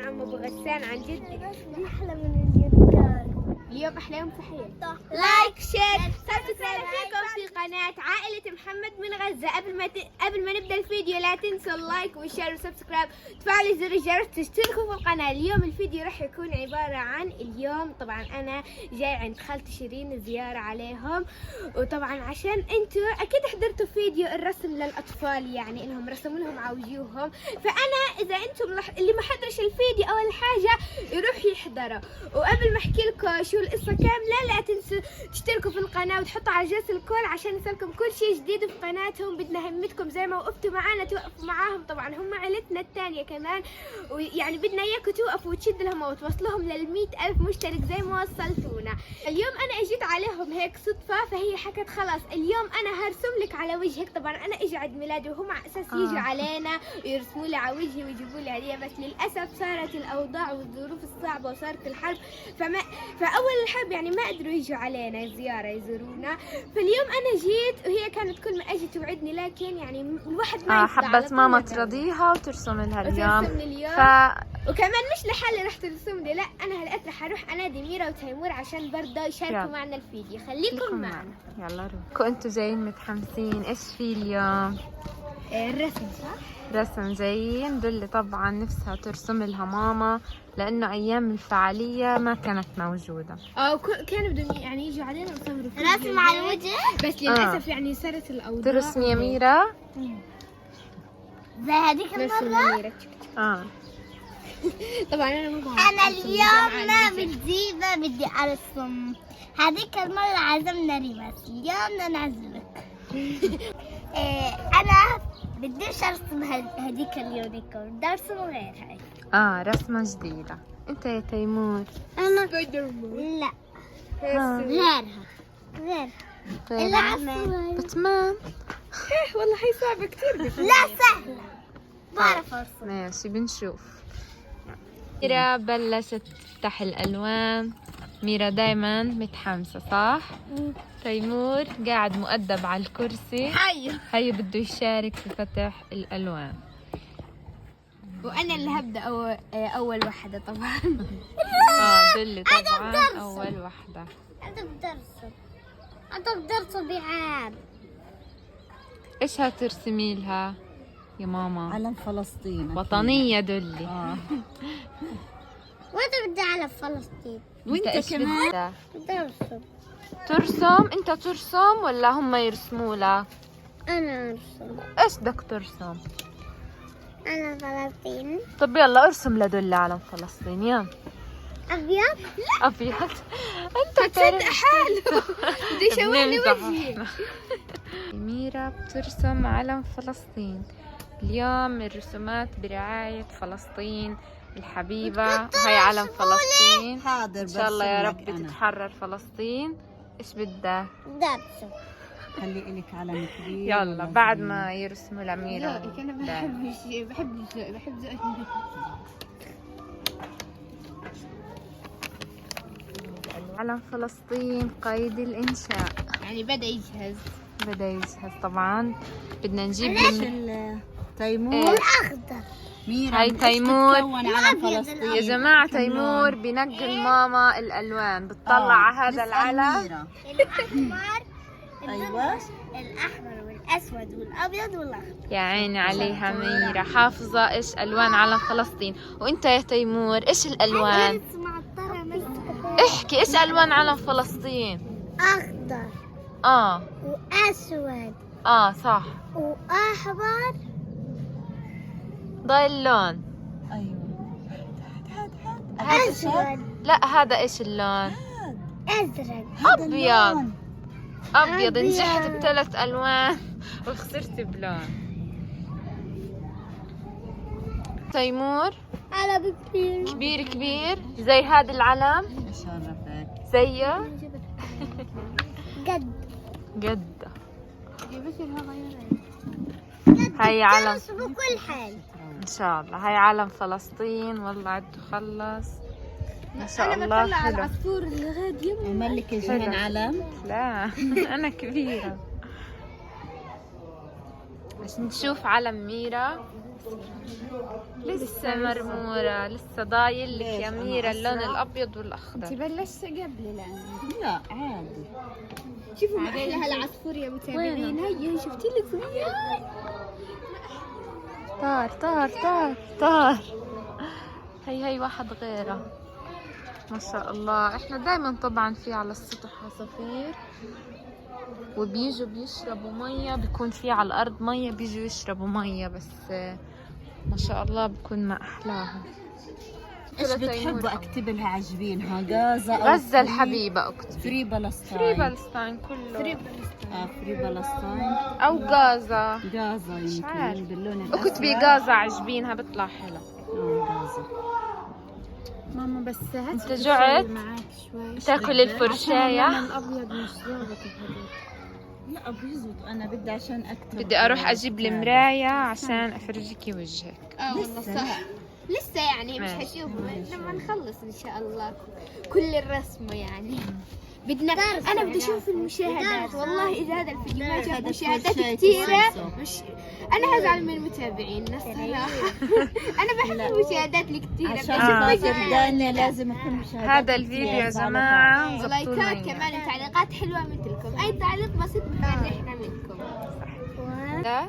عم ابو غسان عن جد احلى من الرجال. اليوم احلى يوم في حياتي. لايك شير سبسكرايب فيكم في قناة عائلة محمد من غزة. قبل ما نبدا الفيديو لا تنسوا اللايك والشير وسبسكرايب، تفعلوا زر الجرس، تشتركوا في القناة. اليوم الفيديو راح يكون عبارة عن اليوم طبعا انا جاي عند خالتي شيرين زيارة عليهم، وطبعا عشان انتوا اكيد حضرتوا فيديو الرسم للاطفال، يعني انهم رسموا لهم على وجوههم، فانا اذا انتم اللي ما حضرش الفيديو اول حاجة يروح يحضره. وقبل ما احكي لكم شو القصة كاملة لا تنسوا تشتركوا في القناة وتحطوا على جرس الكل عشان يصلكم كل شيء جديد في قناتهم. بدنا همتكم زي ما وقفتوا معنا توقفوا معاهم، طبعا هم عيلتنا الثانية كمان، ويعني بدنا اياكم توقفوا وتشدوا لهم وتوصلوهم لل100,000 مشترك زي ما وصلتونا. اليوم انا اجيت عليهم هيك صدفة، فهي حكت خلاص اليوم انا هرسم لك على وجهك. طبعا انا اجي عيد ميلادي وهم على اساس يجوا علينا ويرسموا لي على وجهي ويجيبوا لي هدية، بس للاسف صارت الاوضاع والظروف الصعبة وصارت الحرب، فاول الحرب يعني ما قدروا يجوا علينا زيارة يزورونا. فاليوم انا جيت وهي كانت كل ما اجي توعدني، لكن يعني الواحد ما يصدق. حبت ماما ترضيها وترسم لها اليوم. وكمان مش لحالي رح ترسم لي، لا انا هلقيت رح اروح انادي ميرا وتيمور عشان برضه يشاركوا معنا الفيديو. خليكم معنا. يلا روح. انتوا جايين متحمسين، ايش في اليوم؟ الرسم صح؟ رسم جايين. دولي طبعا نفسها ترسم لها ماما لانه ايام الفعاليه ما كانت موجوده. كانوا بدهم يعني يجوا علينا يصوروا رسم على الوجه، بس للاسف يعني صارت الاوضاع. ترسمي يا ميرا زي هذيك المرة. طبعا انا اليوم ما بدي ارسم. هذيك المرة عزمنا ريماس، اليوم بدنا نعزمك. انا بديش ارسم هذيك اليونيكورن، بدي ارسم غير هاي. رسمه جديده. انت يا تيمور؟ انا سبايدر مان. لا غيرها غير الأحمر. باتمان. والله هي صعبة كثير. لا سهلة، بعرف ارسم. ماشي بنشوف. ميرا بلشت تفتح الالوان. ميرا دايما متحمسه صح؟ تيمور قاعد مؤدب على الكرسي، هي بده يشارك في فتح الالوان. وانا اللي هبدا اول وحده طبعا. دلي طبعا اول وحده. انت بدي ارسم بعاد. ايش هترسمي لها يا ماما؟ علم فلسطين وطنيه دلي. وانا بدي علم فلسطين. وانت كمان بدي ارسم. ترسم؟ انت ترسم ولا هم يرسموا لك؟ انا ارسم. ايش بدك ترسم؟ انا فلسطين. طب يلا ارسم لدل علم فلسطين. يلا. ابيض؟ ابيض. انت تصدق حاله بدي يشوهني وجهي. ميرا بترسم علم فلسطين. اليوم الرسومات برعاية فلسطين الحبيبة، وهي علم فلسطين. حاضر. ان شاء الله يا رب تتحرر فلسطين. ايش بدك؟ بدي ارسم. خلي إلك علم كبير. يلا بعد ما يرسموا لميرا. انا بحب ذوقك. علم فلسطين قيد الإنشاء، يعني بدأ يجهز طبعا. بدنا نجيب تيمور الاخضر. ميرا هاي تيمور. علم فلسطين يا جماعة تيمور بنقل ماما الألوان، بتطلع على هذا العلم. الاحمر. ايوه الاحمر والاسود والابيض والاخضر. يا عيني عليها ميرا، حافظة ايش ألوان علم فلسطين. وانت يا تيمور ايش الألوان؟ احكي ايش ألوان علم فلسطين؟ اخضر واسود صح. واحمر. ضايل اللون. ايوه اسود. لا هذا ايش اللون؟ ازرق. أبيض. نجحت ب3 ألوان وخسرت بلون. تيمور علم كبير كبير زي هذا العلم. شرفك. زيه جد. هاي علم بكل حال ان شاء الله. هاي علم فلسطين. والله عدوا خلص ما شاء الله. انا بطلع على حلو. العصفور لغايه يوم. ملك جهن علم. لا انا كبيرة. بس نشوف علم ميرا لسه مرمورة، لسه ضايل لك يا ميرا اللون الأبيض انت والأخضر. بلشت قبل الان. لا عادي. شوفوا ما احلى هالعصفور يا متابعين. هي شفتي لك وياي. طار طار طار طار. هي واحد غيره ما شاء الله. احنا دايما طبعا في على السطح عصافير وبيجوا بيشربوا مية، بيكون في على الأرض مية بيجوا يشربوا مية، بس ما شاء الله بكون ما أحلاهم. ايش بتحبوا اكتب لها عاجبينها؟ غازة أو غزة الحبيبة اكتب. فري بلسطين. فري بالستاين كله. فري بلسطين أو غازة. غازة يمكن باللون الأسود. اكتبي غازة عجبينها بطلع حلو. غازة. ماما بس هات انت جعت؟ معاك شوي. تاكل الفرشاية؟ الابيض مش ظابط الحديد. لا بيزبط، انا بدي عشان اكتب. بدي اروح اجيب المراية عشان افرجيكي وجهك. والله صح. لسه يعني مش ماشي. هشوف لما نخلص ان شاء الله كل الرسمه يعني. بدنا انا بدي اشوف المشاهدات. والله اذا هذا الفيديو ما جاب مشاهدات كثيره مش انا هزعل من متابعينا الصراحه. انا بحب المشاهدات الكثيره. عشان صدقني لازم يكون مشاهدات. هذا الفيديو يا جماعة زبطوا لايكات لنا كمان وتعليقات حلوه مثلكم. اي تعليق بسيط بحب احنا منكم. إياه.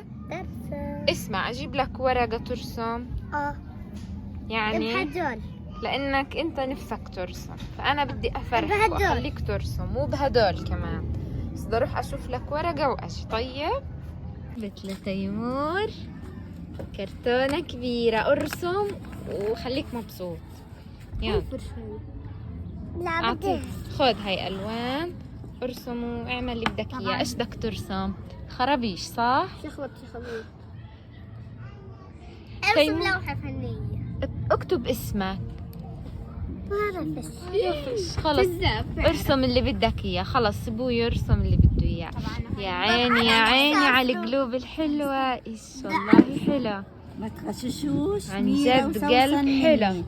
اسمع اجيب لك ورقة ترسم يعني بهدول لانك انت نفسك ترسم، فانا بدي افرحك بهدول. واخليك ترسم، مو بهدول كمان. بس بدي اروح اشوف لك ورقة واجي. طيب مثل تيمور كرتونة كبيرة، ارسم وخليك مبسوط. يلا لا اعطيك، خذ هاي الوان، ارسم واعمل اللي بدك اياه. ايش بدك ترسم؟ خرابيش صح؟ شخبط ارسم لوحة فنية. اكتب اسمك. بعرف خلص ارسم اللي بدك اياه. خلص سيبوه يرسم اللي بده اياه. يا عيني يا عيني على القلوب الحلوة. ايش والله حلو ما تغششوش. عن ميرا جد، وسوسن قلب مني. حلو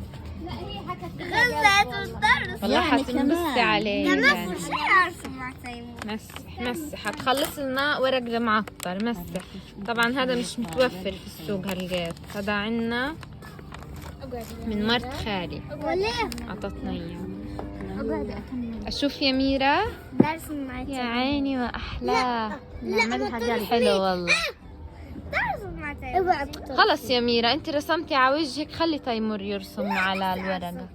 غزة الدرس. والله. يعني حتنبسطي كمان. عليه كمان يعني. شيء ارسم مع تيمور. مسح حتخلص لنا ورق معطر. مسح. طبعا هذا مش متوفر في السوق هالقيت، هذا عنا من مرت خالي وليه؟ عطتنا اياه. اشوف يا ميرا. درسم مع يا تيمور. عيني واحلاه. نعملها حاجة حلو والله. درسم مع تيمور. خلص يا ميرا انت رسمتي على وجهك، خلي تيمور يرسم على الورقة.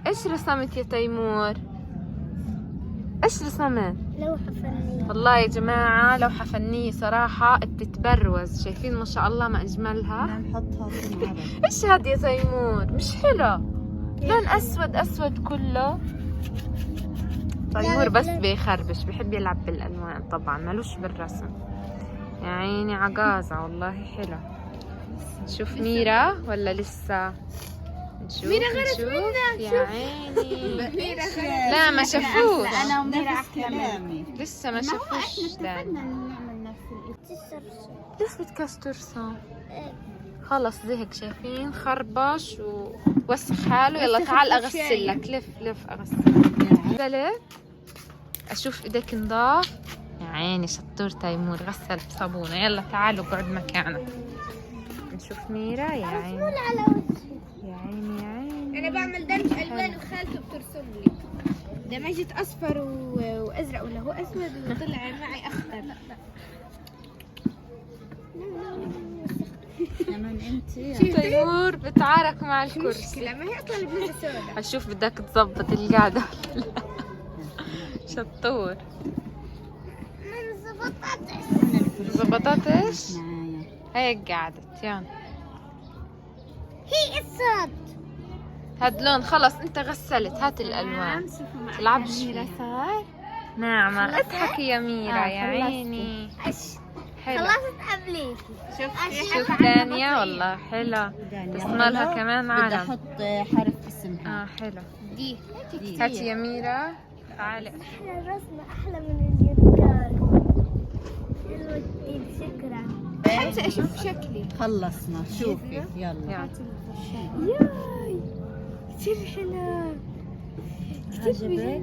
ايش رسمت يا تيمور؟ ايش رسمت؟ لوحة فنية. والله يا جماعة لوحة فنية صراحة بتتبروز. شايفين ما شاء الله ما اجملها. نحطها في العرض. ايش هاد يا تيمور؟ مش حلو، لون اسود كله. تيمور بس بيخربش، بيحب يلعب بالالوان طبعا، ملوش بالرسم. يا عيني عقازة والله حلو. نشوف ميرا ولا لسه؟ نشوف ميرا غيرت يا عيني. ميرا لا ما شافوش، انا وميرا نفس كلامي. لسه ما شافوش داني. نعمل نفس ليش بدك ترسم؟ خلص زهق. شايفين خربش ووسخ حاله. يلا تعال اغسل لك. لف اغسل. غسلت. اشوف ايدك نضاف. يا عيني شطور تيمور، غسل بصابونه. يلا تعالوا اقعد مكانك. نشوف ميرا. يا عيني على وجهي. يا عيني يا عيني. انا بعمل دمج الوان وخالته بترسم لي. دمجت اصفر وازرق ولا هو اسود وطلع معي اخضر. كمان انت تيمور بتعارك مع الكرسي. لا ما هي اصلا بلوزه سوداء. اشوف بدك تظبط القعده ولا لا. شطور. زبطتش؟ معايا. هيك قعدت. يلا هي اسود. هاد لون. خلص انت غسلت. هات الالوان. تلعبش ميرا فيها. صار. ناعمة. اضحكي يا ميرا. يا خلصتي. عيني حلو. خلصت قبليكي. شوف دانيا والله حلو. تصملها كمان بدي علم. احط حرف اسمها. حلو. دي هاتي يا ميرا. تعالي. احلى الرسمة احلى من اليونيكار. شكرا. حتى اشوف شكلي. خلصنا. شوفي يلا. يلا. ياي كثير حلو. عجبك؟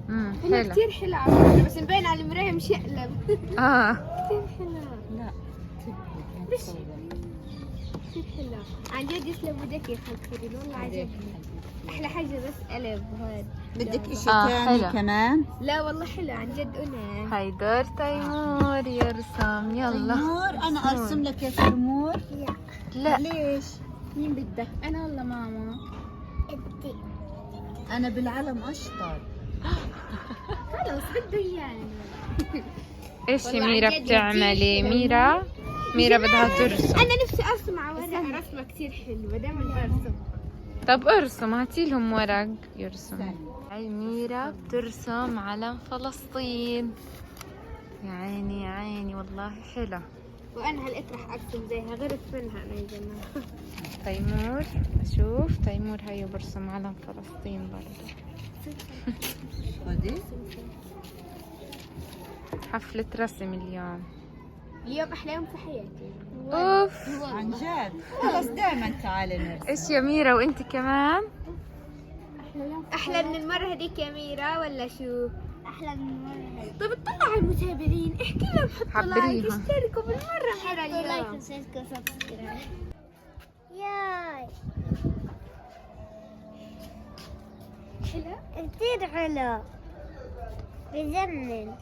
والله حلو. كثير حلو على فكرة، بس مبين على المراية مشقلب. اه كثير حلو. لا تبقى. كثير حلو عن جد. يسلم ايدك يا خالتي كريم والله عجبني. احلى حاجه بس قلب هذا. بدك اشي حلو. ثاني كمان؟ لا والله حلو عن جد. انا هاي دور تيمور يرسم. يلا تيمور انا ارسم لك يا تيمور. لا ليش؟ مين بدك انا ولا ماما؟ انت انا بالعلم اشطر. خلص بده اياني. ايش والله ميرا عن جد بتعملي؟ كتير ميرا بدها ترسم. انا نفسي ارسم على ورقه رسمه كثير حلوه دائما برسم. طب ارسم، هاتي لهم ورق يرسموا. هاي ميرا بترسم علم فلسطين. يا عيني يا عيني والله حلو. وانا هلقيت راح ارسم زيها، غرت منها انا يا جماعه. تيمور اشوف تيمور هيو برسم علم فلسطين برضه. خدي. حفلة رسم اليوم. اليوم احلى يوم في حياتي. اوف عن جد خلص دائما تعالي نرسم. ايش يا ميرا وانت كمان؟ احلى من المره هذيك يا ميرا ولا شو؟ احلى من المره هذه. طيب اطلع على المتابعين، احكي لهم حطوا لايك، حبريهم. اشتركوا بالمره مرة حطوا لايك اليوم. وشاركوا وسبسكرايب. ياي حلو. كثير حلو بجنن.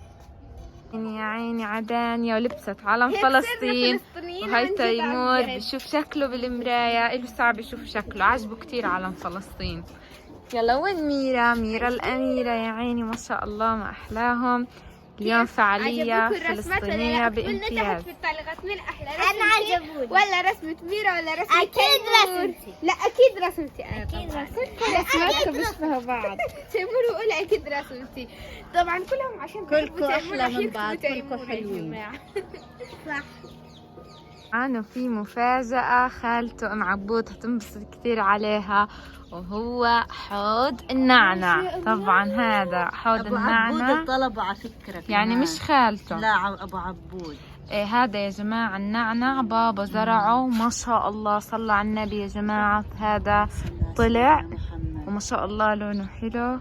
يا عيني عدانيا ولبست علم فلسطين. وهي تيمور بشوف شكله بالمراية، إله صعب يشوف شكله، عجبه كتير علم فلسطين. يلا وين ميرا؟ ميرا الأميرة يا عيني ما شاء الله ما أحلاهم. اليوم فعالية فلسطينية بامتياز. في التعليقات مين احلى انا عجبوني. ولا رسمة ميرا ولا رسمة اكيد تيمور؟ رسمتي. لا اكيد رسمتي انا. اكيد طبعاً. رسمتي. رسماتكم بيشبهوا بعض. تيمور وقول اكيد رسمتي. طبعا كلهم عشان كلكم بيحبوا أحلى تيمور، من عشان بعض، يكتبوا كلكم تيمور يا حلوين. جماعة. صح. أنا في مفاجأة خالته أم عبود هتنبسط كتير عليها، وهو حوض النعنع. طبعا هذا حوض ابو عبود النعنع طلبه على فكره يعني كمان. مش خالته. لا ابو عبود. إيه هذا يا جماعة النعنع بابا زرعه ما شاء الله، صلى على النبي يا جماعة. هذا طلع وما شاء الله لونه حلو.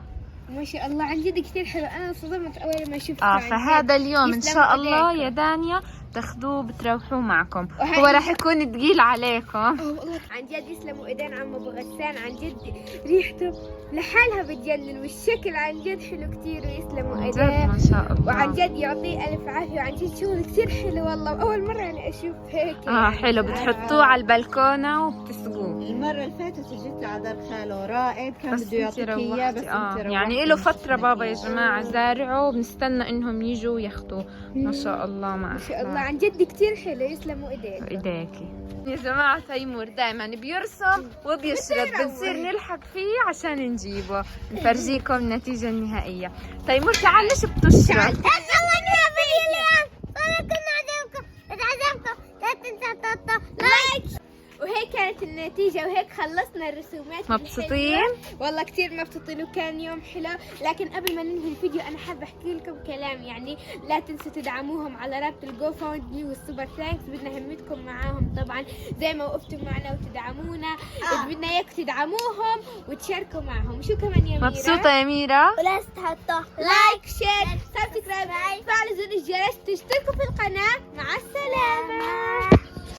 ما شاء الله عن جد كثير حلو. انا انصدمت اول ما شفته. عن جد. فهذا اليوم ان يسلم شاء الله إيديكم. يا دانيا تاخذوه بتروحوه معكم. وهي- هو راح يكون ثقيل عليكم. والله عن جد يسلموا ايدين عم ابو غسان. عن جد ريحته لحالها بتجنن، والشكل عن جد حلو كثير. ويسلموا عن جد ايديه ما شاء الله. وعن جد يعطيه الف عافيه. وعن جد شغل كثير حلو والله. اول مره انا اشوف هيك. حلو. بتحطوه على البلكونه وبتسقوه. المره اللي فاتت جيت على دار خاله رائد كان بس بده يعطيك انت اياه بس روحتي. انت يعني له فتره بابا يا جماعه زارعه، وبنستنى انهم يجوا وياخذوه. ما شاء الله ما ما شاء الله أحلاه. عن جد كثير حلو. يسلموا ايديك. ايديكي يا جماعة. تيمور دائما بيرسم وبيشرب، بنصير نلحق فيه عشان نجيبه نفرجيكم النتيجة النهائية. تيمور تعال ليش بتشرب؟ لايك. وهيك كانت النتيجة، وهيك خلصنا الرسومات. مبسوطين؟ الحلوة. والله كثير مبسوطين وكان يوم حلو. لكن قبل ما ننهي الفيديو أنا حابة أحكي لكم كلام. يعني لا تنسوا تدعموهم على رابط الجو فاوند مي والسوبر ثانكس. بدنا همتكم معاهم طبعا زي ما وقفتوا معنا وتدعمونا. بدنا إياكم تدعموهم وتشاركوا معهم. شو كمان يا ميرا؟ مبسوطة يا ميرا؟ ولا تحطوا لايك شير سبسكرايب، فعلوا زر الجرس، تشتركوا في القناة. مع السلامة.